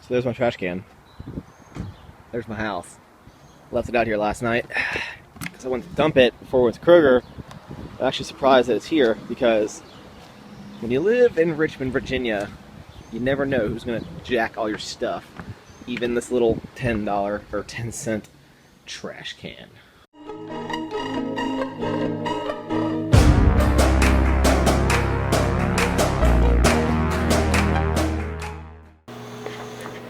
So there's my trash can. There's my house. Left it out here last night because I went to dump it before we went to Kroger. I'm actually surprised that it's here because when you live in Richmond, Virginia, you never know who's going to jack all your stuff. Even this little $10 or 10-cent trash can.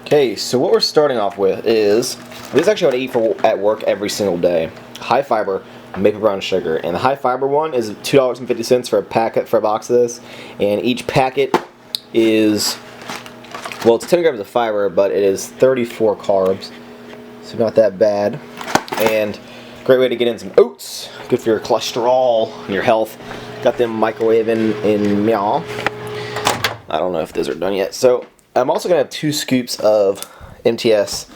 Okay, so what we're starting off with is, this is actually what I eat at work every single day. High fiber maple brown sugar, and the high fiber one is $2.50 for a packet, for a box of this, and each packet is, well, it's 10 grams of fiber, but it is 34 carbs, so not that bad. And great way to get in some oats, good for your cholesterol and your health. Got them microwaving in meow. I don't know if those are done yet. So I'm also gonna have 2 scoops of MTS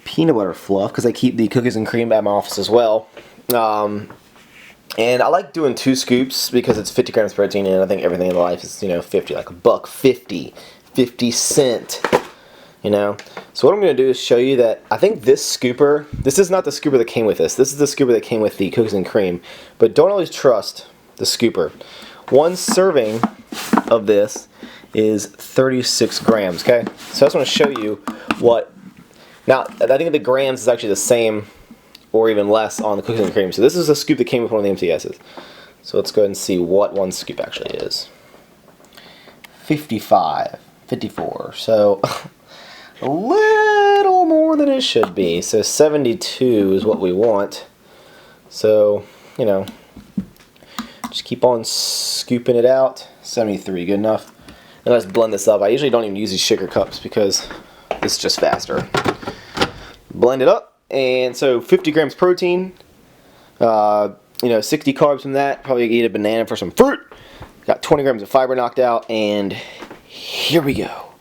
peanut butter fluff because I keep the cookies and cream at my office as well. And I like doing 2 scoops because it's 50 grams protein, and I think everything in life is, you know, 50, like $1.50, 50 cent, you know. So what I'm going to do is show you that I think this scooper, this is not the scooper that came with this. This is the scooper that came with the cookies and cream, but don't always trust the scooper. 1 serving of this is 36 grams, okay? So I just want to show you what, now I think the grams is actually the same or even less on the cookies and cream. So this is a scoop that came with one of the MTSs. So let's go ahead and see what 1 scoop actually is. 55, 54, so a little more than it should be. So 72 is what we want. So, you know, just keep on scooping it out. 73, good enough. And let's blend this up. I usually don't even use these shaker cups because it's just faster. Blend it up. And so 50 grams protein, you know, 60 carbs from that. Probably eat a banana for some fruit. Got 20 grams of fiber knocked out, and here we go.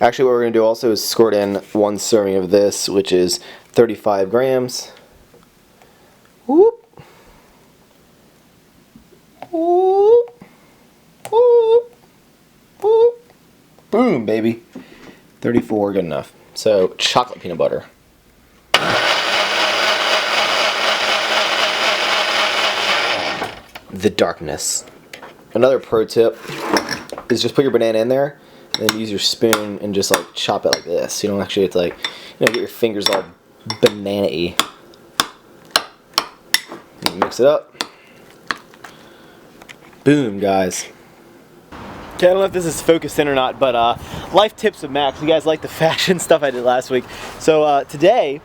Actually, what we're going to do also is squirt in 1 serving of this, which is 35 grams. Whoop. Whoop. Whoop. Whoop. Boom, baby. 34, good enough. So, chocolate peanut butter. The darkness. Another pro tip is just put your banana in there and then use your spoon and just like chop it like this. You don't actually have to, like, you know, get your fingers all banana-y. Mix it up. Boom, guys. Okay, I don't know if this is focused in or not, but life tips with Maxx. You guys like the fashion stuff I did last week. So today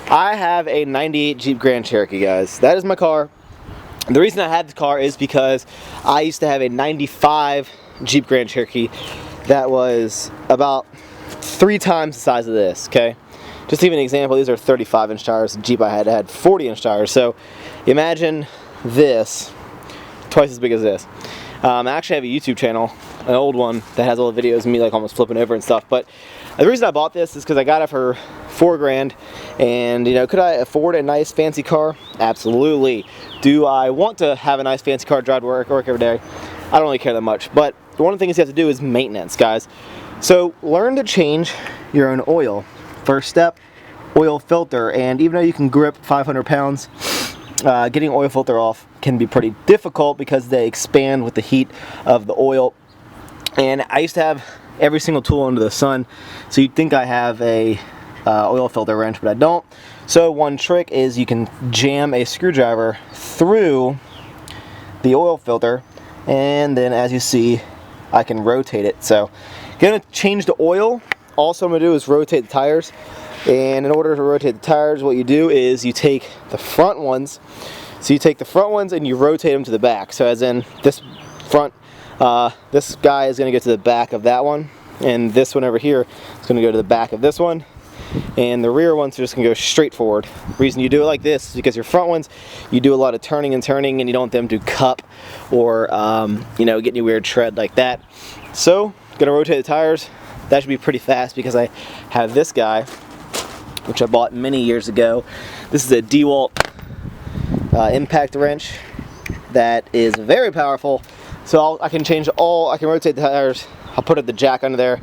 I have a 98 Jeep Grand Cherokee, guys. That is my car. The reason I had the car is because I used to have a 95 Jeep Grand Cherokee that was about 3 times the size of this, okay? Just to give an example, these are 35-inch tires. The Jeep I had 40-inch tires. So imagine this, twice as big as this. I actually have a YouTube channel, an old one, that has all the videos of me like almost flipping over and stuff. But the reason I bought this is because I got it for $4 grand, and you know, could I afford a nice fancy car? Absolutely. Do I want to have a nice fancy car, drive to work every day? I don't really care that much. But one of the things you have to do is maintenance, guys. So learn to change your own oil. First step, oil filter. And even though you can grip 500 pounds, getting oil filter off can be pretty difficult because they expand with the heat of the oil. And I used to have every single tool under the sun, so you'd think I have a oil filter wrench, but I don't. So one trick is you can jam a screwdriver through the oil filter, and then as you see, I can rotate it. So gonna change the oil. Also, I'm gonna do is rotate the tires. And in order to rotate the tires, what you do is you take the front ones. So you take the front ones and you rotate them to the back. So as in this front, this guy is going to go to the back of that one, and this one over here is going to go to the back of this one, and the rear ones are just going to go straight forward. The reason you do it like this is because your front ones, you do a lot of turning and you don't want them to cup or you know, get any weird tread like that. So going to rotate the tires. That should be pretty fast because I have this guy, which I bought many years ago. This is a DeWalt impact wrench that is very powerful. So I can change I can rotate the tires. I'll put the jack under there,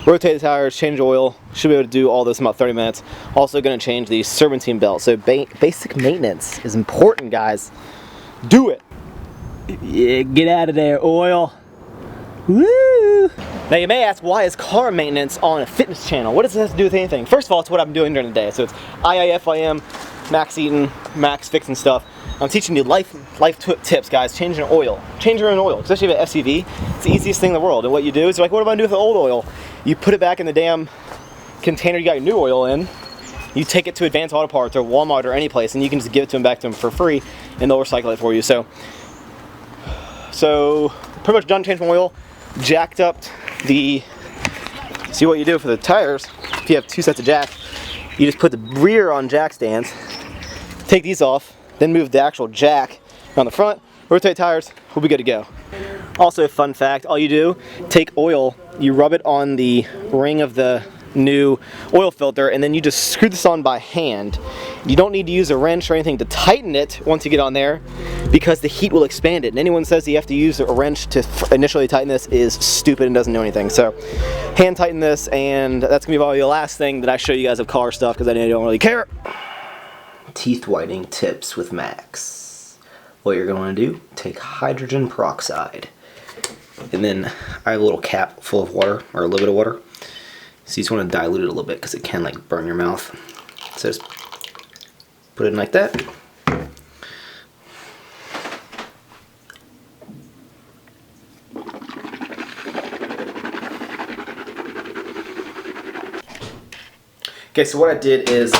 rotate the tires, change oil. Should be able to do all this in about 30 minutes. Also going to change the serpentine belt. So basic maintenance is important, guys. Do it. Yeah, get out of there, oil. Woo! Now you may ask, why is car maintenance on a fitness channel? What does this have to do with anything? First of all, it's what I'm doing during the day. So it's IIFYM, Maxx eating, Maxx fixing stuff. I'm teaching you life tips, guys. Changing oil. Change your own oil, especially with FCV. It's the easiest thing in the world. And what you do is, like, what am I going to do with the old oil? You put it back in the damn container you got your new oil in. You take it to Advanced Auto Parts or Walmart or any place, and you can just give it to them back to them for free, and they'll recycle it for you. So pretty much done changing my oil. Jacked up the, see what you do for the tires, if you have 2 sets of jacks, you just put the rear on jack stands, take these off, then move the actual jack on the front, rotate tires, we'll be good to go. Also, fun fact, all you do, take oil, you rub it on the ring of the new oil filter, and then you just screw this on by hand. You don't need to use a wrench or anything to tighten it once you get on there, because the heat will expand it. And anyone says you have to use a wrench to initially tighten this is stupid and doesn't know anything. So hand tighten this, and that's gonna be probably the last thing that I show you guys of car stuff, because I know you don't really care. Teeth whitening tips with Maxx. What you're going to do, take hydrogen peroxide, and then I have a little cap full of water, or a little bit of water. So you just want to dilute it a little bit because it can like burn your mouth. So just put it in like that. Okay, so what I did is,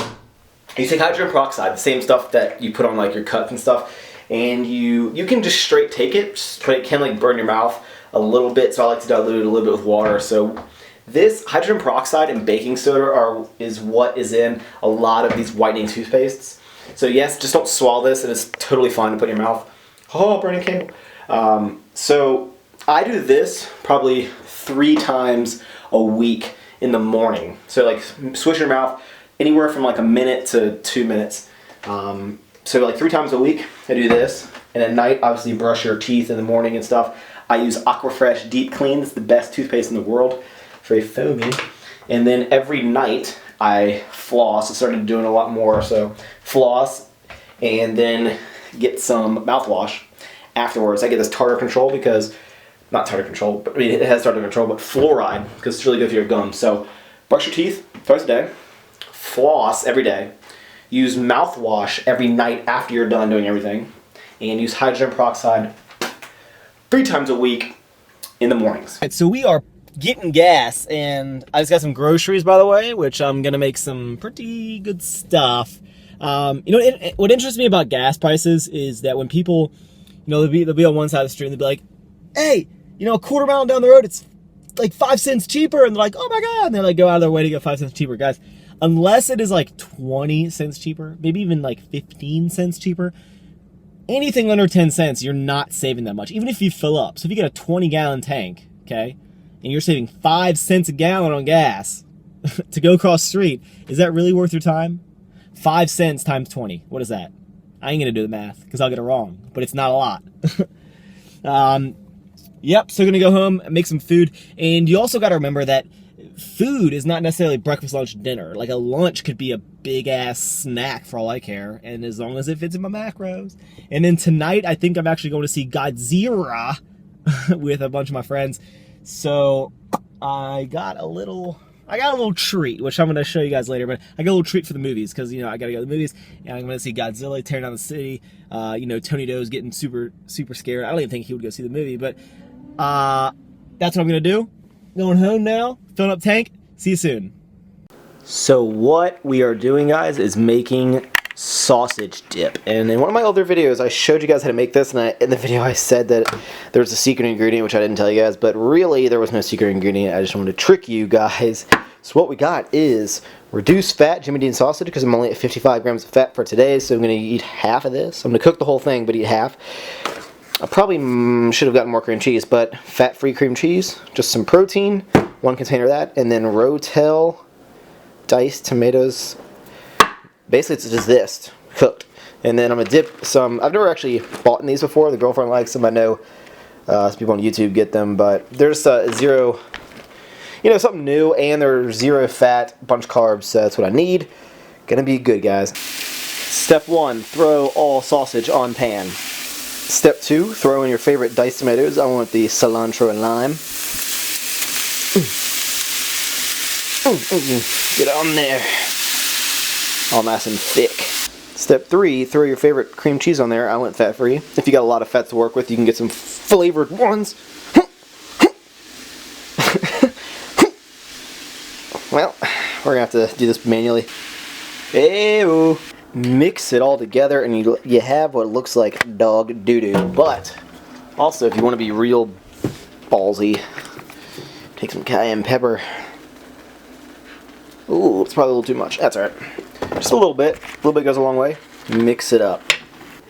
you take hydrogen peroxide, the same stuff that you put on like your cuts and stuff, and you can just straight take it, but it can like burn your mouth a little bit, so I like to dilute it a little bit with water. So this hydrogen peroxide and baking soda is what is in a lot of these whitening toothpastes. So yes, just don't swallow this, and it's totally fine to put in your mouth. Oh, burning candle. So I do this probably 3 times a week in the morning. So like swish your mouth anywhere from like a minute to 2 minutes. So like 3 times a week I do this, and at night obviously you brush your teeth in the morning and stuff. I use Aquafresh Deep Clean. It's the best toothpaste in the world. Very foamy. And then every night I floss. I started doing a lot more, so floss and then get some mouthwash afterwards. I get this tartar control because, not tartar control, but I mean it has tartar control, but fluoride, because it's really good for your gums. So brush your teeth twice a day, floss every day, use mouthwash every night after you're done doing everything, and use hydrogen peroxide 3 times a week in the mornings. Right, so we are getting gas, and I just got some groceries, by the way, which I'm gonna make some pretty good stuff. You know, what interests me about gas prices is that when people, you know, they'll be on one side of the street and they'll be like, hey, you know, a quarter mile down the road, it's like 5 cents cheaper, and they're like, oh my god, and they like go out of their way to get 5 cents cheaper. Guys, unless it is like 20 cents cheaper, maybe even like 15 cents cheaper, anything under 10 cents, you're not saving that much, even if you fill up. So if you get a 20-gallon tank, okay, and you're saving 5 cents a gallon on gas to go across the street, is that really worth your time? 5 cents times 20, what is that? I ain't gonna do the math, because I'll get it wrong, but it's not a lot. Yep, so gonna go home, make some food, and you also gotta remember that food is not necessarily breakfast, lunch, dinner. Like a lunch could be a big-ass snack for all I care, and as long as it fits in my macros. And then tonight, I think I'm actually going to see Godzilla with a bunch of my friends. So I got a little treat, which I'm going to show you guys later, but I got a little treat for the movies, because, you know, I got to go to the movies, and I'm going to see Godzilla tearing down the city. You know, Tony Doe's getting super, super scared. I don't even think he would go see the movie, but that's what I'm going to do. Going home now, filling up tank. See you soon. So what we are doing, guys, is making sausage dip. And in one of my older videos, I showed you guys how to make this, and in the video I said that there was a secret ingredient, which I didn't tell you guys, but really there was no secret ingredient. I just wanted to trick you guys. So what we got is reduced fat Jimmy Dean sausage, because I'm only at 55 grams of fat for today, so I'm going to eat half of this. I'm going to cook the whole thing, but eat half. I probably should have gotten more cream cheese, but fat-free cream cheese, just some protein, 1 container of that, and then Rotel diced tomatoes. Basically, it's just this, cooked. And then I'm going to dip some, I've never actually bought these before. The girlfriend likes them. I know some people on YouTube get them, but there's 0, you know, something new, and they're 0 fat, bunch of carbs, so that's what I need. Gonna be good, guys. Step 1, throw all sausage on pan. Step 2, throw in your favorite diced tomatoes. I want the cilantro and lime. Get on there. All nice and thick. Step 3, throw your favorite cream cheese on there. I went fat-free. If you got a lot of fats to work with, you can get some flavored ones. Well, we're gonna have to do this manually. Ew. Mix it all together and you have what looks like dog doo-doo. But also, if you want to be real ballsy, take some cayenne pepper. Ooh, it's probably a little too much. That's alright. Just a little bit. A little bit goes a long way. Mix it up.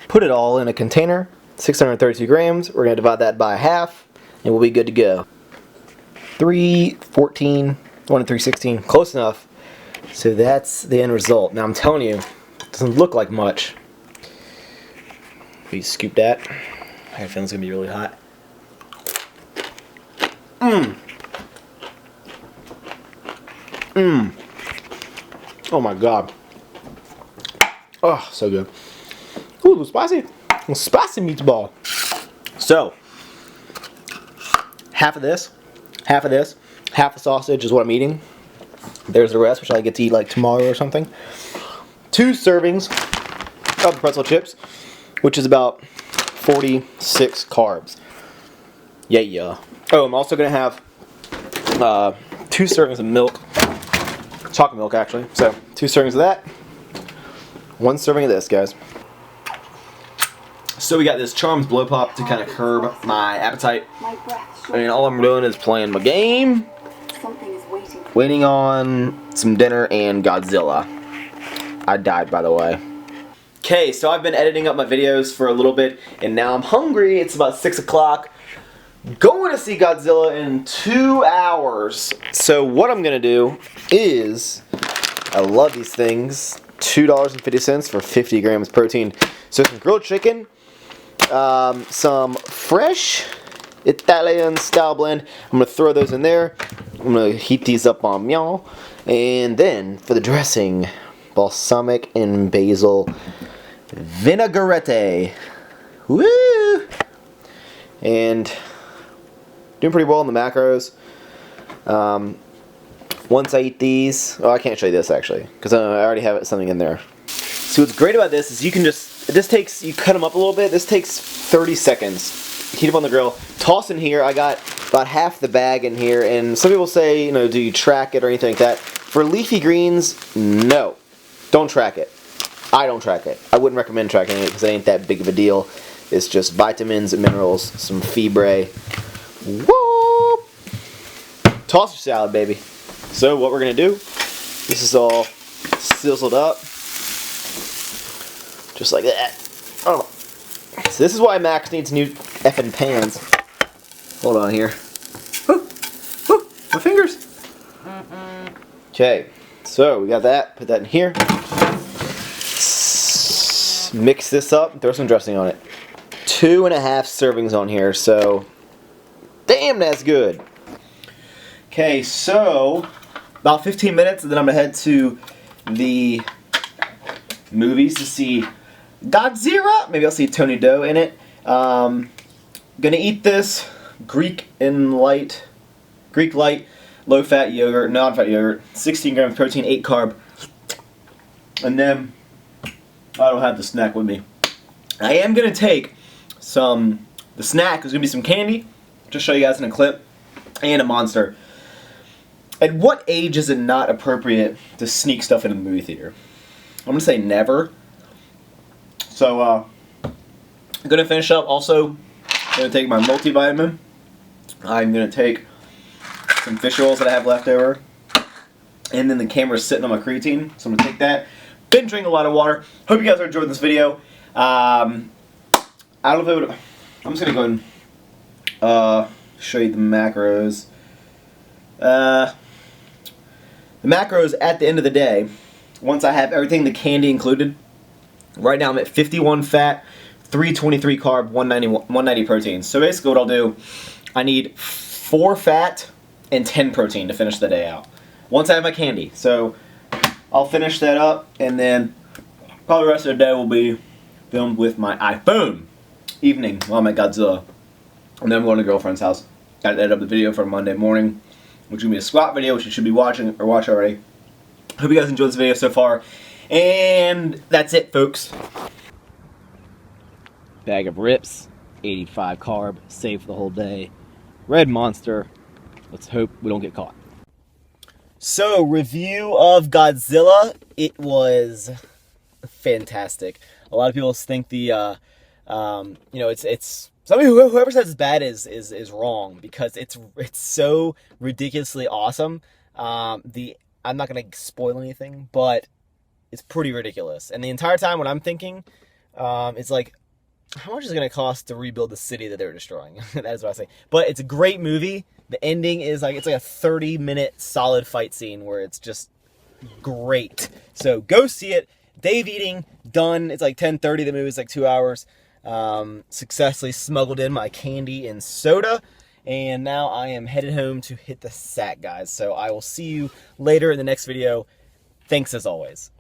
Put it all in a container. 632 grams. We're going to divide that by half and we'll be good to go. 314, 1 and 316. Close enough. So that's the end result. Now I'm telling you, it doesn't look like much. We scoop that. I have a feeling it's going to be really hot. Oh my god. Oh, so good. Ooh, a little spicy. A little spicy meatball. So, half of this, half the sausage is what I'm eating. There's the rest, which I get to eat like tomorrow or something. 2 servings of the pretzel chips, which is about 46 carbs. Yeah. Oh, I'm also going to have 2 servings of milk. Chocolate milk, actually. So, 2 servings of that. 1 serving of this, guys. So we got this Charms Blow Pop to kind of curb my appetite. And all I'm doing is playing my game. Waiting on some dinner and Godzilla. I died, by the way. Okay, so I've been editing up my videos for a little bit, and now I'm hungry. It's about 6 o'clock. Going to see Godzilla in 2 hours. So what I'm going to do is, I love these things, $2.50 for 50 grams protein. So some grilled chicken, some fresh Italian style blend. I'm going to throw those in there. I'm going to heat these up on y'all. And then for the dressing, balsamic and basil vinaigrette. Woo! And doing pretty well in the macros. Once I eat these, oh, I can't show you this actually, because I already have something in there. So what's great about this is you can just, you cut them up a little bit. This takes 30 seconds. Heat up on the grill. Toss in here. I got about half the bag in here, and some people say, you know, do you track it or anything like that? For leafy greens, no. Don't track it. I don't track it. I wouldn't recommend tracking it because it ain't that big of a deal. It's just vitamins and minerals, some fibre. Whoop! Toss your salad, baby. So what we're going to do, this is all sizzled up. Just like that. Oh. So this is why Maxx needs new effing pans. Hold on here. Ooh, ooh, my fingers. Okay, so we got that. Put that in here. Mix this up and throw some dressing on it. 2.5 servings on here, so damn, that's good. Okay, so about 15 minutes, and then I'm gonna head to the movies to see Godzilla. Maybe I'll see Tony Doe in it. Gonna eat this Greek light, low-fat yogurt, non-fat yogurt, 16 grams protein, 8 carb, and then I don't have the snack with me. I am gonna take the snack is gonna be some candy, just show you guys in a clip, and a Monster. At what age is it not appropriate to sneak stuff into the movie theater? I'm gonna say never. So I'm gonna finish up. Also, I'm gonna take my multivitamin. I'm gonna take some fish oils that I have left over, and then the camera's sitting on my creatine, so I'm gonna take that. Been drinking a lot of water. Hope you guys are enjoying this video. I don't know if it would, I'm just gonna go and show you the macros. The macros at the end of the day, once I have everything, the candy included, right now I'm at 51 fat, 323 carb, 190 protein. So basically what I'll do, I need 4 fat, and 10 protein to finish the day out. Once I have my candy. So I'll finish that up, and then probably the rest of the day will be filmed with my iPhone. Evening while I'm at Godzilla. And then I'm going to a girlfriend's house. Got to edit up the video for Monday morning, which will be a squat video, which you should be watching or watch already. Hope you guys enjoyed this video so far. And that's it, folks. Bag of rips, 85 carb, safe for the whole day. Red Monster. Let's hope we don't get caught. So, review of Godzilla. It was fantastic. A lot of people think the, you know, it's some people, whoever says it's bad is wrong, because it's so ridiculously awesome. I'm not gonna spoil anything, but it's pretty ridiculous. And the entire time, what I'm thinking, it's like, how much is it gonna cost to rebuild the city that they're destroying? That is what I say. But it's a great movie. The ending is like, it's like a 30-minute solid fight scene where it's just great. So go see it. Dave eating done. It's like 10:30. The movie's like 2 hours. Successfully smuggled in my candy and soda, and now I am headed home to hit the sack, guys. So I will see you later in the next video. Thanks as always.